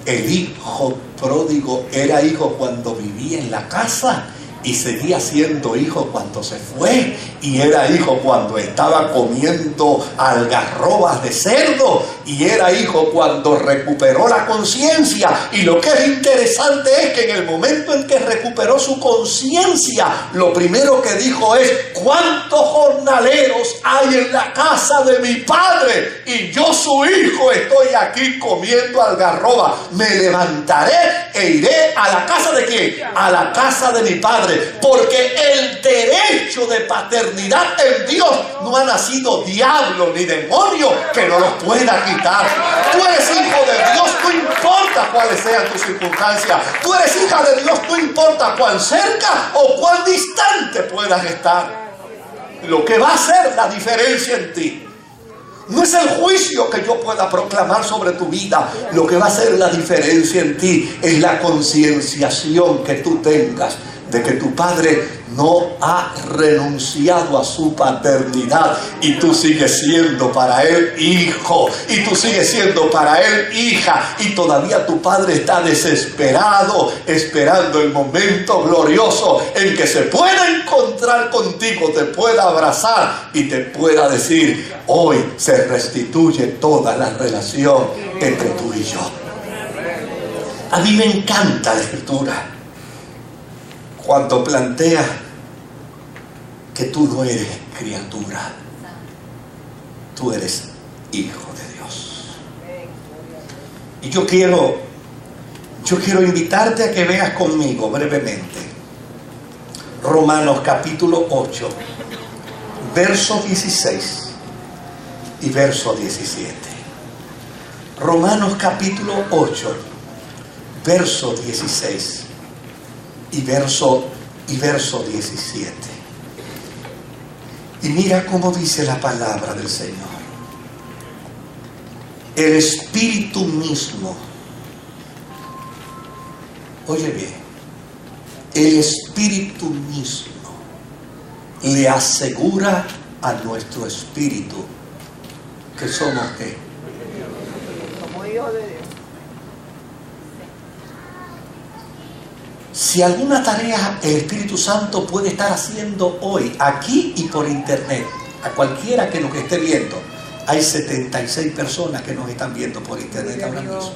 el hijo pródigo era hijo cuando vivía en la casa y seguía siendo hijo cuando se fue, y era hijo cuando estaba comiendo algarrobas de cerdo, y era hijo cuando recuperó la conciencia. Y lo que es interesante es que en el momento en que recuperó su conciencia, lo primero que dijo es: ¿cuántos jornaleros hay en la casa de mi padre? Y yo, su hijo, estoy aquí comiendo algarroba. Me levantaré e iré a la casa de ¿quién? A la casa de mi padre. Porque el derecho de paternidad en Dios no ha nacido diablo ni demonio que no lo pueda quitar. Tú eres hijo de Dios, no importa cuáles sean tus circunstancias. Tú eres hija de Dios, no importa cuán cerca o cuán distante puedas estar. Lo que va a hacer la diferencia en ti no es el juicio que yo pueda proclamar sobre tu vida. Lo que va a hacer la diferencia en ti es la concienciación que tú tengas de que tu padre no ha renunciado a su paternidad, y tú sigues siendo para él hijo, y tú sigues siendo para él hija, y todavía tu padre está desesperado esperando el momento glorioso en que se pueda encontrar contigo, te pueda abrazar y te pueda decir: hoy se restituye toda la relación entre tú y yo. A mí me encanta la Escritura cuando plantea que tú no eres criatura, tú eres hijo de Dios. Y yo quiero invitarte a que veas conmigo brevemente Romanos capítulo 8, verso 16 y verso 17. Romanos capítulo 8, verso 16 y verso 17. Y mira cómo dice la palabra del Señor. El Espíritu mismo, oye bien, el Espíritu mismo le asegura a nuestro espíritu que somos ¿qué? Si alguna tarea el Espíritu Santo puede estar haciendo hoy, aquí y por internet, a cualquiera que nos esté viendo, hay 76 personas que nos están viendo por internet ahora mismo.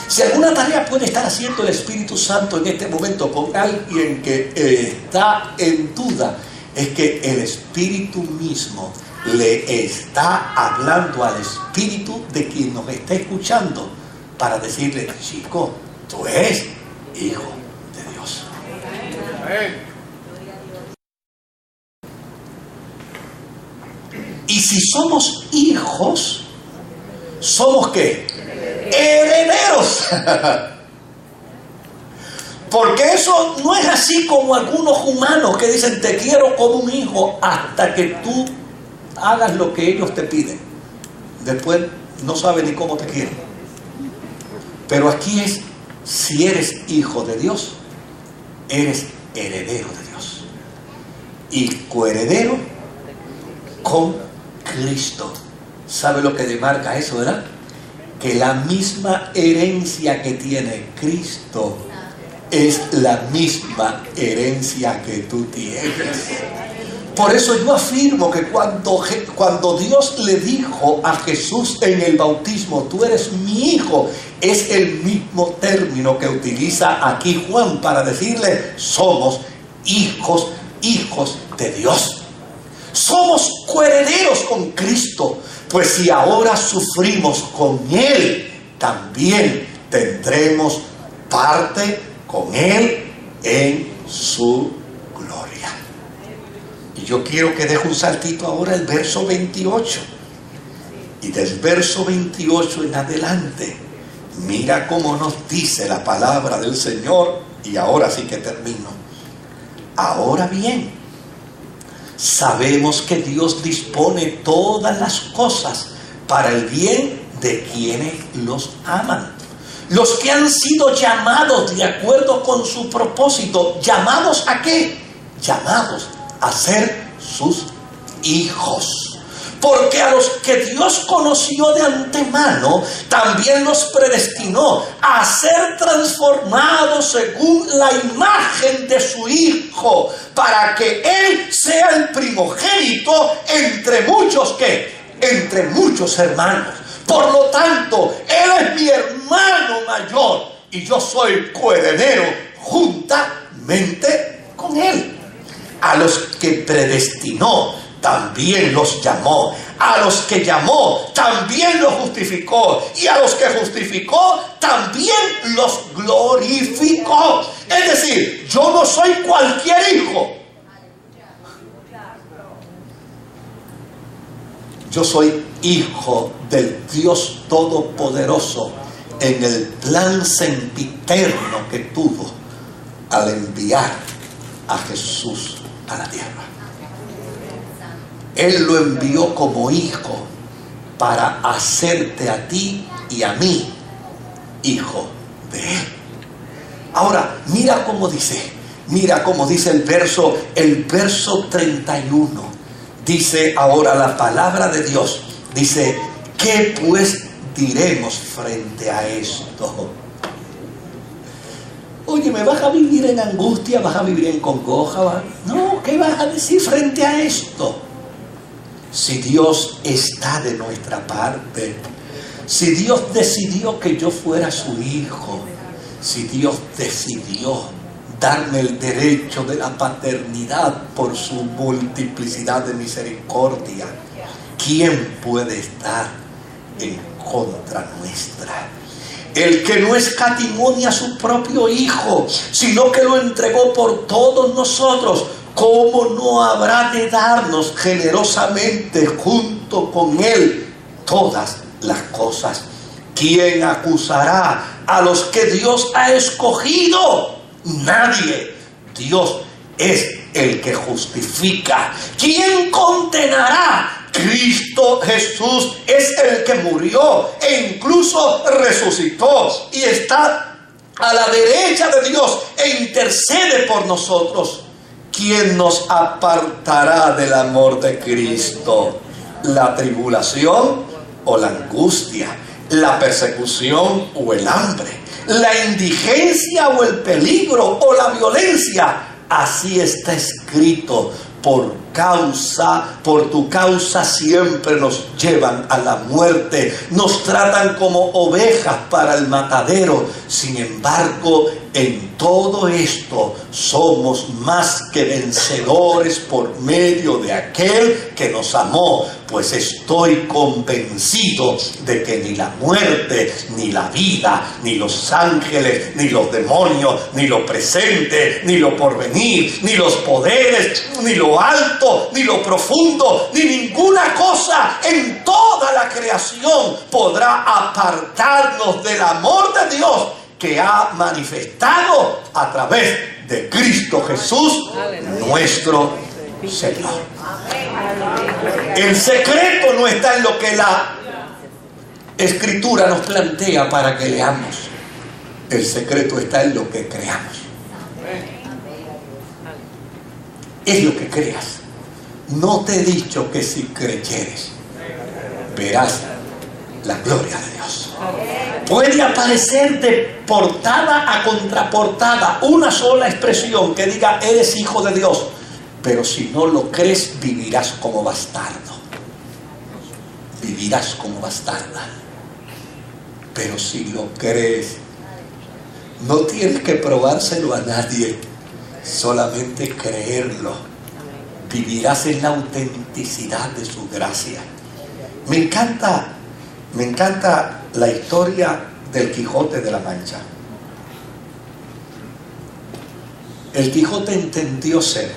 Si alguna tarea puede estar haciendo el Espíritu Santo en este momento con alguien que está en duda, es que el Espíritu mismo le está hablando al Espíritu de quien nos está escuchando para decirle: chico, tú eres hijo de Dios. Y si somos hijos, ¿somos qué? Herederos. Porque eso no es así como algunos humanos que dicen: te quiero como un hijo hasta que tú hagas lo que ellos te piden. Después no saben ni cómo te quieren. Pero aquí es: si eres hijo de Dios, eres heredero de Dios y coheredero con Cristo. ¿Sabe lo que demarca eso, verdad? Que la misma herencia que tiene Cristo es la misma herencia que tú tienes. Por eso yo afirmo que cuando Dios le dijo a Jesús en el bautismo: tú eres mi hijo, es el mismo término que utiliza aquí Juan para decirle: somos hijos de Dios. Somos coherederos con Cristo, pues si ahora sufrimos con Él, también tendremos parte con Él en su gloria. Y yo quiero que deje un saltito ahora el verso 28. Y del verso 28 en adelante, mira cómo nos dice la palabra del Señor. Y ahora sí que termino. Ahora bien, sabemos que Dios dispone todas las cosas para el bien de quienes los aman. Los que han sido llamados de acuerdo con su propósito. ¿Llamados a qué? Llamados a ser sus hijos. Porque a los que Dios conoció de antemano, también los predestinó a ser transformados según la imagen de su Hijo, para que Él sea el primogénito entre muchos, ¿qué? Entre muchos hermanos. Por lo tanto, Él es mi hermano mayor y yo soy coheredero juntamente con Él. A los que predestinó, también los llamó. A los que llamó, también los justificó. Y a los que justificó, también los glorificó. Es decir, yo no soy cualquier hijo. Yo soy hijo del Dios Todopoderoso en el plan sempiterno que tuvo al enviar a Jesús a la tierra. Él lo envió como hijo para hacerte a ti y a mí hijo de Él. Ahora, mira cómo dice el verso 31. Dice ahora la palabra de Dios. Dice: ¿qué pues diremos frente a esto? Oye, ¿me vas a vivir en angustia? ¿Vas a vivir en congoja? No, ¿qué vas a decir frente a esto? Si Dios está de nuestra parte, si Dios decidió que yo fuera su hijo, si Dios decidió darme el derecho de la paternidad por su multiplicidad de misericordia, ¿quién puede estar en contra nuestra? El que no escatimó ni a su propio hijo, sino que lo entregó por todos nosotros, ¿cómo no habrá de darnos generosamente junto con Él todas las cosas? ¿Quién acusará a los que Dios ha escogido? Nadie. Dios es el que justifica. ¿Quién condenará? Cristo Jesús es el que murió e incluso resucitó y está a la derecha de Dios e intercede por nosotros. ¿Quién nos apartará del amor de Cristo? ¿La tribulación o la angustia? la persecución o el hambre, la indigencia o el peligro o la violencia. Así está escrito: por tu causa siempre nos llevan a la muerte, nos tratan como ovejas para el matadero. Sin embargo, en todo esto somos más que vencedores por medio de aquel que nos amó, pues estoy convencido de que ni la muerte, ni la vida, ni los ángeles, ni los demonios, ni lo presente, ni lo porvenir, ni los poderes, ni lo alto, ni lo profundo, ni ninguna cosa en toda la creación podrá apartarnos del amor de Dios que ha manifestado a través de Cristo Jesús, nuestro Señor. El secreto no está en lo que la Escritura nos plantea para que leamos. El secreto está en lo que creamos. Es lo que creas. No te he dicho que si creyeres verás la gloria de Dios. Puede aparecer de portada a contraportada una sola expresión que diga eres hijo de Dios, pero si no lo crees vivirás como bastardo, vivirás como bastarda. Pero si lo crees, no tienes que probárselo a nadie, solamente creerlo. Vivirás en la autenticidad de su gracia. Me encanta la historia del Quijote de la Mancha. El Quijote entendió ser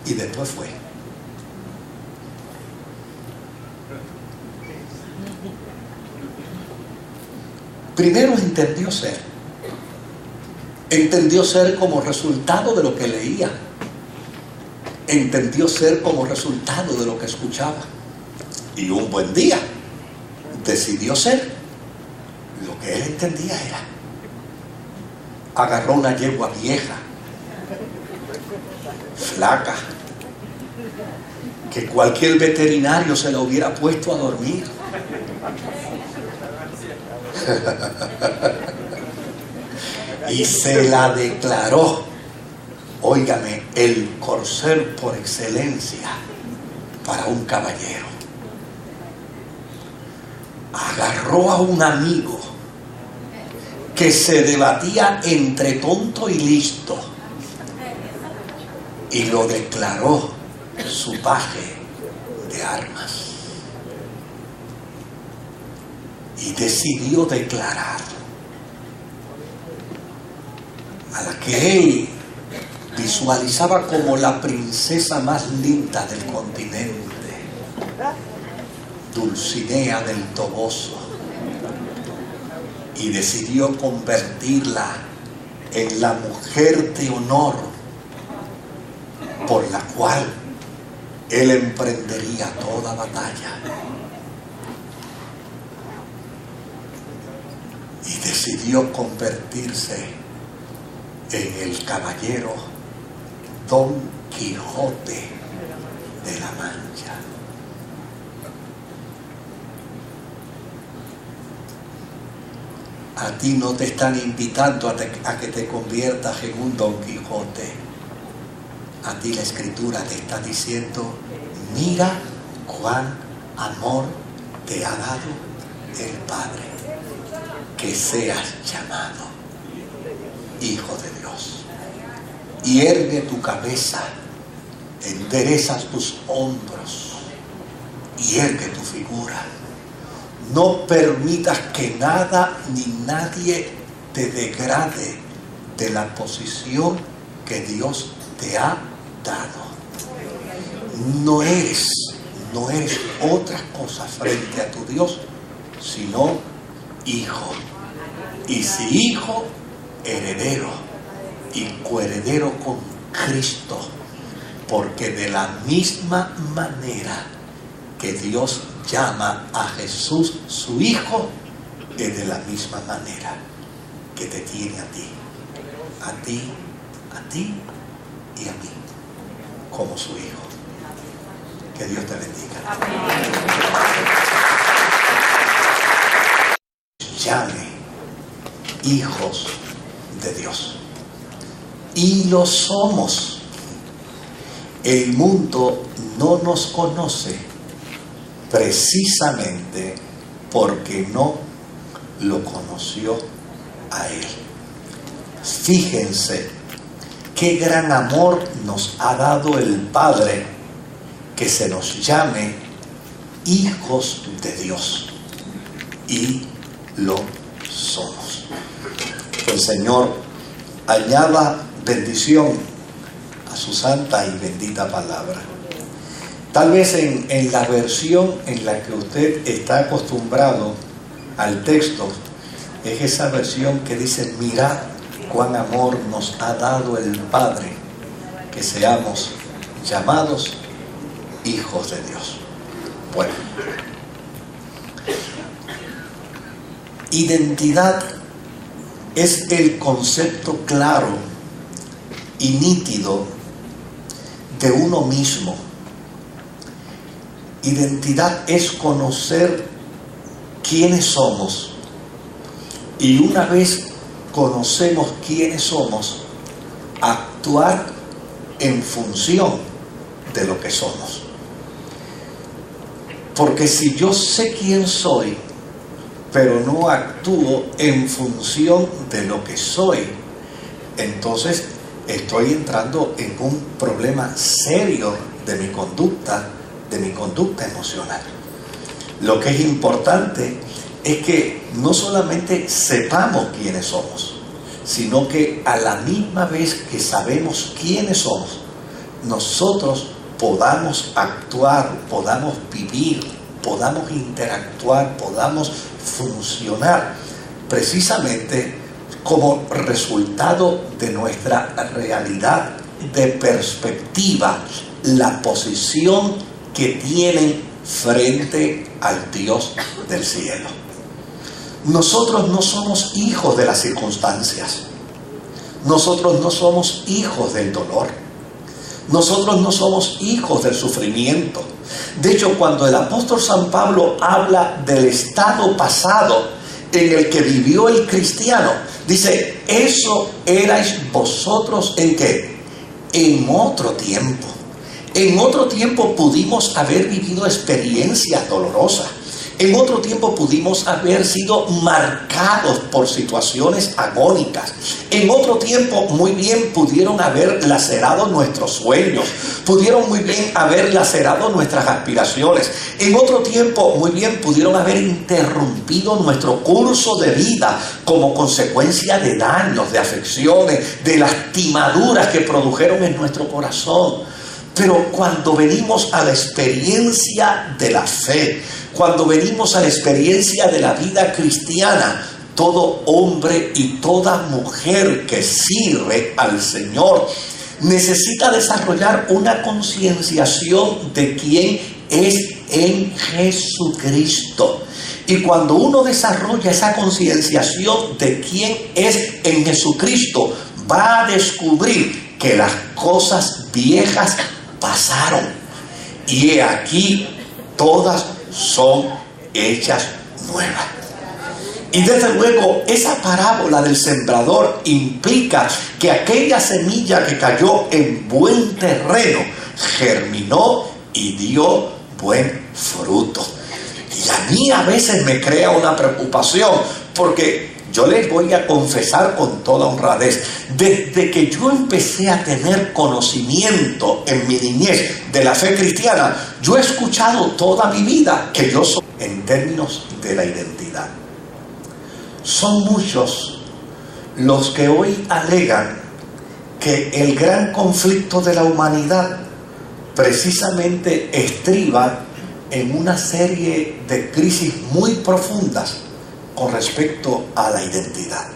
y después fue. Primero entendió ser. Entendió ser como resultado de lo que leía. Entendió ser como resultado de lo que escuchaba. Y un buen día decidió ser lo que él entendía era. Agarró una yegua vieja, flaca, que cualquier veterinario se la hubiera puesto a dormir. Y se la declaró, óigame, el corcel por excelencia para un caballero. Agarró a un amigo que se debatía entre tonto y listo y lo declaró su paje de armas. Y decidió declarar a la que él visualizaba como la princesa más linda del continente, Dulcinea del Toboso, y decidió convertirla en la mujer de honor por la cual él emprendería toda batalla. Y decidió convertirse en el caballero Don Quijote de la Mancha. A ti no te están invitando a que te conviertas en un Don Quijote. A ti la Escritura te está diciendo: mira cuán amor te ha dado el Padre, que seas llamado Hijo de Dios. Y ergue tu cabeza, enderezas tus hombros y ergue tu figura. No permitas que nada ni nadie te degrade de la posición que Dios te ha dado. No eres otra cosa frente a tu Dios, sino hijo. Y si hijo, heredero y coheredero con Cristo, porque de la misma manera que Dios llama a Jesús su hijo, es de la misma manera que te tiene a ti y a mí como su hijo. Que Dios te bendiga. llame hijos de Dios. Y lo somos. El mundo no nos conoce precisamente porque no lo conoció a Él. Fíjense qué gran amor nos ha dado el Padre, que se nos llame hijos de Dios. Y lo somos. Que el Señor añada bendición a su santa y bendita palabra. Tal vez en la versión en la que usted está acostumbrado al texto, es esa versión que dice: mirad cuán amor nos ha dado el Padre, que seamos llamados hijos de Dios. Bueno, identidad es el concepto claro y nítido de uno mismo. Identidad es conocer quiénes somos, y una vez conocemos quiénes somos, actuar en función de lo que somos. Porque si yo sé quién soy, pero no actúo en función de lo que soy, entonces estoy entrando en un problema serio de mi conducta emocional. Lo que es importante es que no solamente sepamos quiénes somos, sino que a la misma vez que sabemos quiénes somos, nosotros podamos actuar, podamos vivir, podamos interactuar, podamos funcionar precisamente como resultado de nuestra realidad de perspectiva, la posición que tienen frente al Dios del cielo. Nosotros no somos hijos de las circunstancias. Nosotros no somos hijos del dolor. Nosotros no somos hijos del sufrimiento. De hecho, cuando el apóstol San Pablo habla del estado pasado en el que vivió el cristiano, dice: eso erais vosotros ¿en qué? En otro tiempo. En otro tiempo pudimos haber vivido experiencias dolorosas. En otro tiempo pudimos haber sido marcados por situaciones agónicas. En otro tiempo muy bien pudieron haber lacerado nuestros sueños. Pudieron muy bien haber lacerado nuestras aspiraciones. En otro tiempo muy bien pudieron haber interrumpido nuestro curso de vida como consecuencia de daños, de afecciones, de lastimaduras que produjeron en nuestro corazón. Pero cuando venimos a la experiencia de la fe, cuando venimos a la experiencia de la vida cristiana, todo hombre y toda mujer que sirve al Señor necesita desarrollar una concienciación de quién es en Jesucristo. Y cuando uno desarrolla esa concienciación de quién es en Jesucristo, va a descubrir que las cosas viejas pasaron, y he aquí todas son hechas nuevas. Y desde luego esa parábola del sembrador implica que aquella semilla que cayó en buen terreno germinó y dio buen fruto. Y a mí a veces me crea una preocupación, porque yo les voy a confesar con toda honradez, desde que yo empecé a tener conocimiento en mi niñez de la fe cristiana, yo he escuchado toda mi vida que yo soy, en términos de la identidad. Son muchos los que hoy alegan que el gran conflicto de la humanidad precisamente estriba en una serie de crisis muy profundas con respecto a la identidad.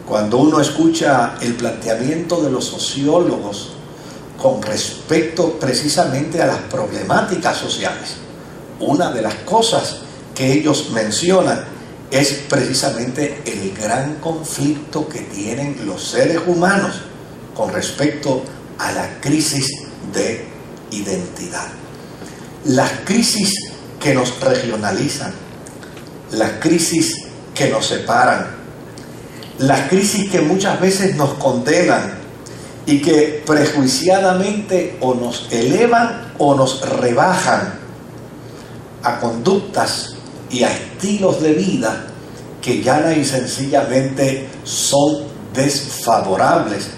Cuando uno escucha el planteamiento de los sociólogos con respecto precisamente a las problemáticas sociales, una de las cosas que ellos mencionan es precisamente el gran conflicto que tienen los seres humanos con respecto a la crisis de identidad. Las crisis que nos regionalizan, las crisis que nos separan, las crisis que muchas veces nos condenan y que prejuiciadamente o nos elevan o nos rebajan a conductas y a estilos de vida que llana y sencillamente son desfavorables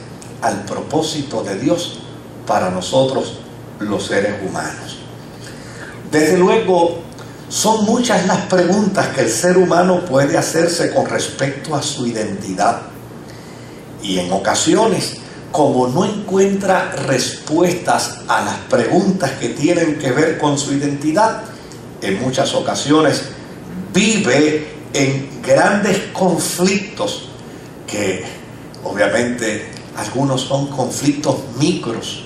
al propósito de Dios para nosotros los seres humanos. Desde luego, son muchas las preguntas que el ser humano puede hacerse con respecto a su identidad. Y en ocasiones, como no encuentra respuestas a las preguntas que tienen que ver con su identidad, en muchas ocasiones vive en grandes conflictos que obviamente algunos son conflictos micros,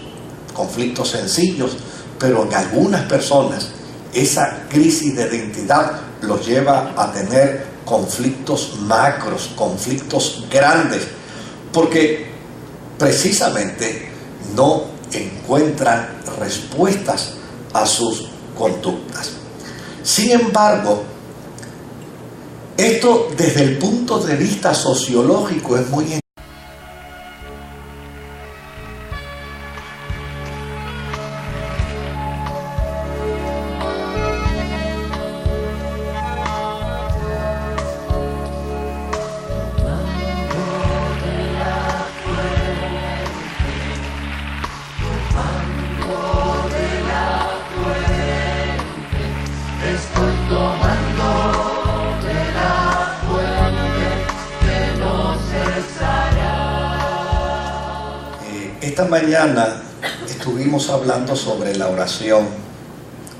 conflictos sencillos, pero en algunas personas esa crisis de identidad los lleva a tener conflictos macros, conflictos grandes, porque precisamente no encuentran respuestas a sus conductas. Sin embargo, esto desde el punto de vista sociológico es muy Esta mañana estuvimos hablando sobre la oración,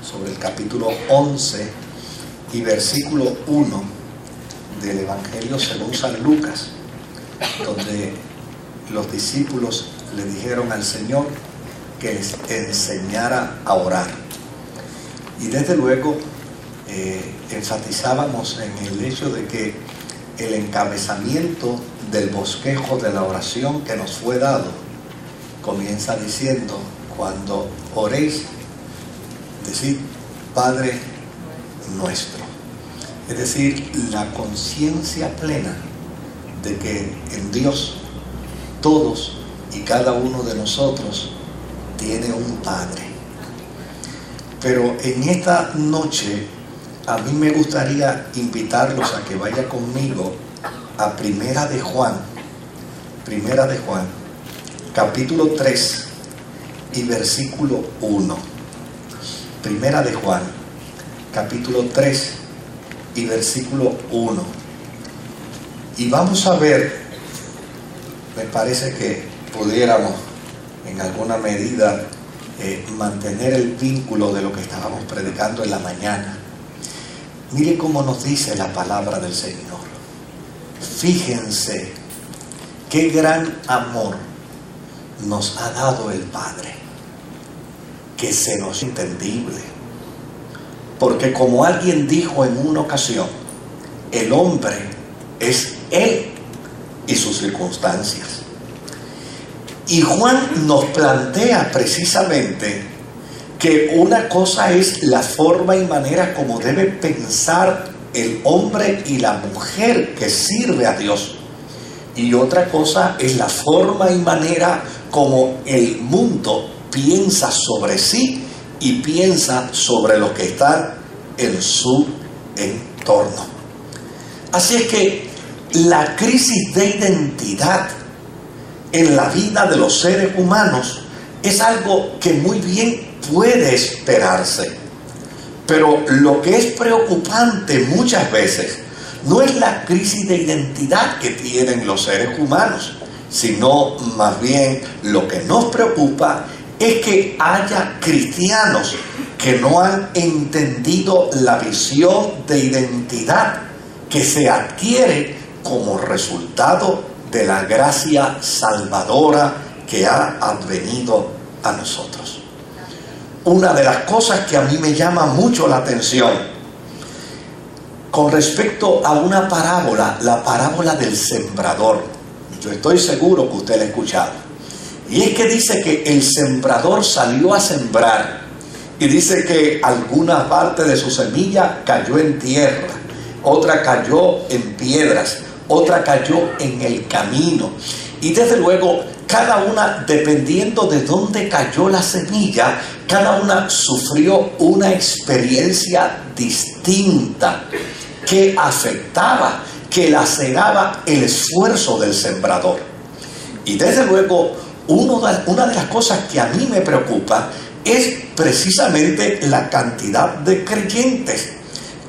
sobre el capítulo 11 y versículo 1 del Evangelio según San Lucas, donde los discípulos le dijeron al Señor que les enseñara a orar. Y desde luego enfatizábamos en el hecho de que el encabezamiento del bosquejo de la oración que nos fue dado comienza diciendo: cuando oréis, decid Padre nuestro. Es decir, la conciencia plena de que en Dios todos y cada uno de nosotros tiene un Padre. Pero en esta noche a mí me gustaría invitarlos a que vaya conmigo a Primera de Juan, capítulo 3 y versículo 1. Primera de Juan, capítulo 3 y versículo 1. Y vamos a ver, me parece que pudiéramos en alguna medida mantener el vínculo de lo que estábamos predicando en la mañana. Mire cómo nos dice la palabra del Señor. Fíjense qué gran amor nos ha dado el Padre, que se nos es entendible, porque como alguien dijo en una ocasión, el hombre es él y sus circunstancias. Y Juan nos plantea precisamente que una cosa es la forma y manera como debe pensar el hombre y la mujer que sirve a Dios, y otra cosa es la forma y manera como el mundo piensa sobre sí y piensa sobre lo que está en su entorno. Así es que la crisis de identidad en la vida de los seres humanos es algo que muy bien puede esperarse. Pero lo que es preocupante muchas veces no es la crisis de identidad que tienen los seres humanos, sino más bien lo que nos preocupa es que haya cristianos que no han entendido la visión de identidad que se adquiere como resultado de la gracia salvadora que ha advenido a nosotros. Una de las cosas que a mí me llama mucho la atención con respecto a una parábola, la parábola del sembrador, yo estoy seguro que usted la ha escuchado, y es que dice que el sembrador salió a sembrar y dice que alguna parte de su semilla cayó en tierra otra cayó en piedras, otra cayó en el camino. Y desde luego, cada una, dependiendo de dónde cayó la semilla, cada una sufrió una experiencia distinta que afectaba, que laceraba el esfuerzo del sembrador. Y desde luego, una de las cosas que a mí me preocupa es precisamente la cantidad de creyentes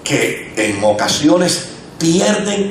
que en ocasiones pierden